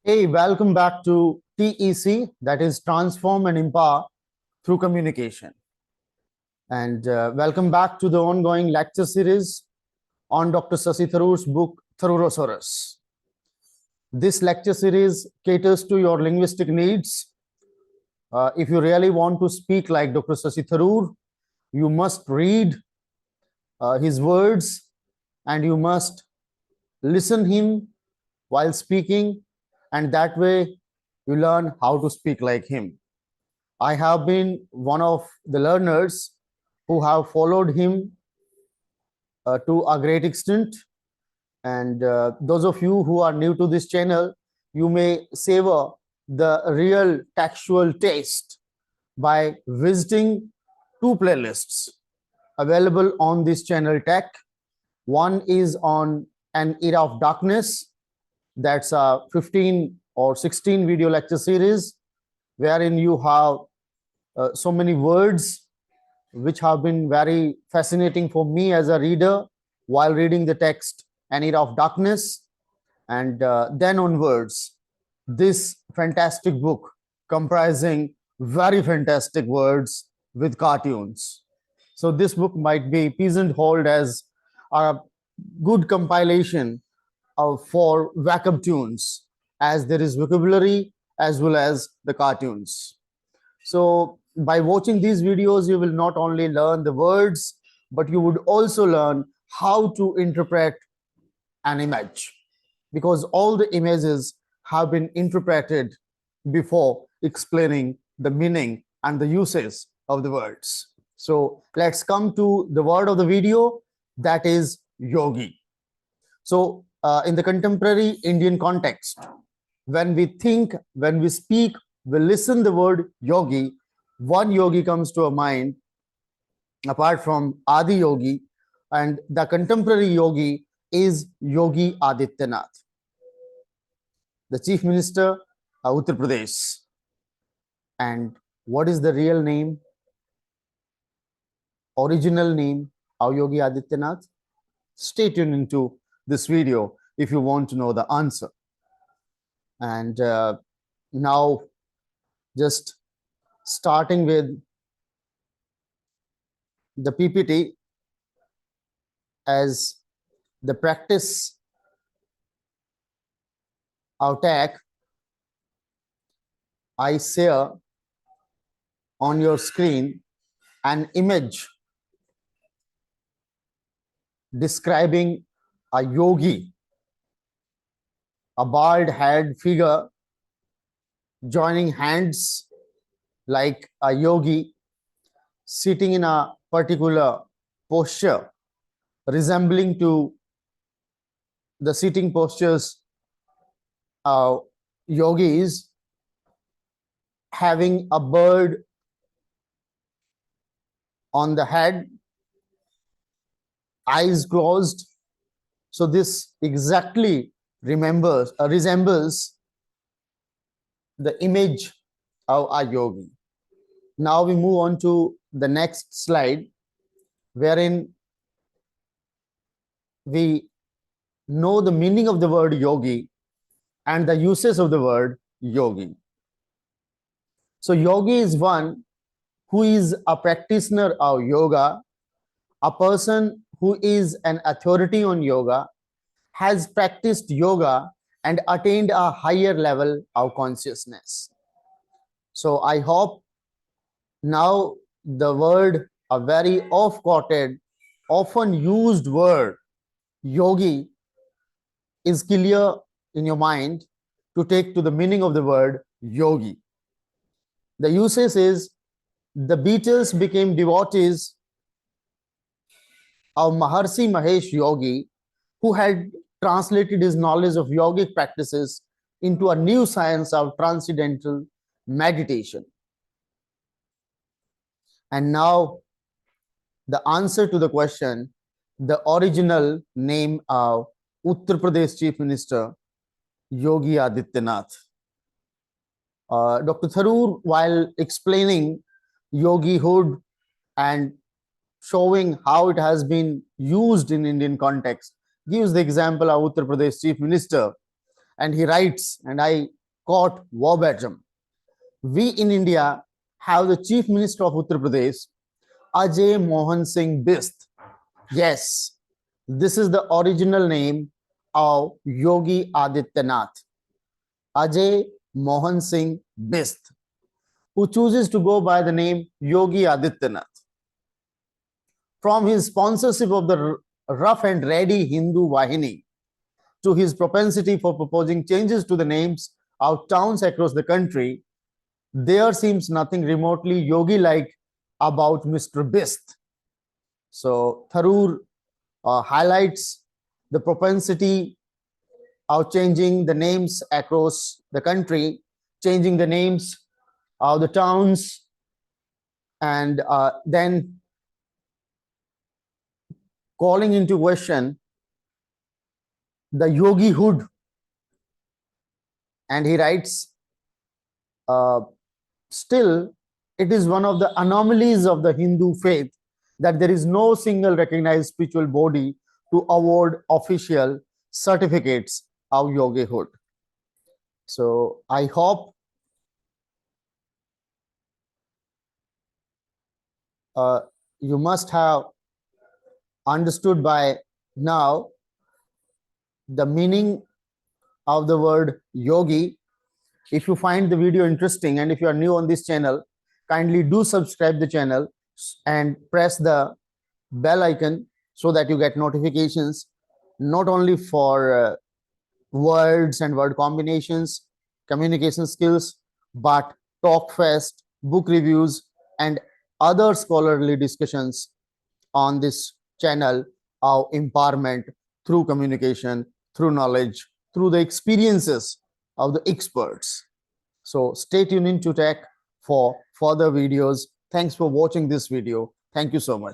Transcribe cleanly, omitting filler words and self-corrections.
Hey, welcome back to TEC, that is Transform and Empower Through Communication. And welcome back to the ongoing lecture series on Dr. Shashi Tharoor's book, Tharoorosaurus. This lecture series caters to your linguistic needs. If you really want to speak like Dr. Shashi Tharoor, you must read his words and you must listen him while speaking, and that way you learn how to speak like him. I have been one of the learners who have followed him to a great extent, and those of you who are new to this channel, you may savor the real textual taste by visiting two playlists available on this channel tech. One is on An Era of Darkness, that's a 15 or 16 video lecture series wherein you have so many words which have been very fascinating for me as a reader while reading the text An Era of Darkness. And then onwards, this fantastic book comprising very fantastic words with cartoons. So this book might be pigeonholed as a good compilation for wake-up tunes, as there is vocabulary as well as the cartoons. So by watching these videos, you will not only learn the words, but you would also learn how to interpret an image, because all the images have been interpreted before explaining the meaning and the uses of the words. So let's come to the word of the video, that is yogi. So in the contemporary Indian context, when we think, when we speak, we listen the word yogi, one yogi comes to our mind apart from Adi Yogi, and the contemporary yogi is Yogi Adityanath, the Chief Minister of Uttar Pradesh. And what is the real name, original name of Yogi Adityanath? Stay tuned into this video if you want to know the answer. And now, just starting with the PPT, as the practice of tech, I share on your screen an image describing a yogi, a bald head figure joining hands like a yogi, sitting in a particular posture resembling to the sitting postures of yogis, having a bird on the head, eyes closed. So this exactly resembles the image of a yogi. Now we move on to the next slide, wherein we know the meaning of the word yogi and the uses of the word yogi. So yogi is one who is a practitioner of yoga, a person who is an authority on yoga, has practiced yoga and attained a higher level of consciousness. So I hope now the word, a very oft-quoted, often used word, yogi, is clear in your mind to take to the meaning of the word yogi. The usage is, the Beatles became devotees of Maharshi Mahesh Yogi, who had translated his knowledge of yogic practices into a new science of transcendental meditation. And now the answer to the question, the original name of Uttar Pradesh Chief Minister Yogi Adityanath. Dr. Tharoor, while explaining yogihood and showing how it has been used in Indian context, gives the example of Uttar Pradesh Chief Minister And he writes, and I quote verbatim, we in India have the Chief Minister of Uttar Pradesh, Ajay Mohan Singh Bist. Yes, this is the original name of Yogi Adityanath, Ajay Mohan Singh Bist, who chooses to go by the name Yogi Adityanath. From his sponsorship of the rough and ready Hindu Vahini to his propensity for proposing changes to the names of towns across the country, there seems nothing remotely yogi-like about Mr. Bist. So Tharoor highlights the propensity of changing the names across the country, changing the names of the towns, and then calling into question the yogihood. And he writes, uh, still, it is one of the anomalies of the Hindu faith that there is no single recognized spiritual body to award official certificates of yogihood. So I hope you must have understood by now the meaning of the word yogi. If you find the video interesting and if you are new on this channel, kindly do subscribe the channel and press the bell icon so that you get notifications not only for words and word combinations, communication skills, but talk fest, book reviews, and other scholarly discussions on this channel of empowerment through communication, through knowledge, through the experiences of the experts. So stay tuned into Tech for further videos. Thanks for watching this video. Thank you so much.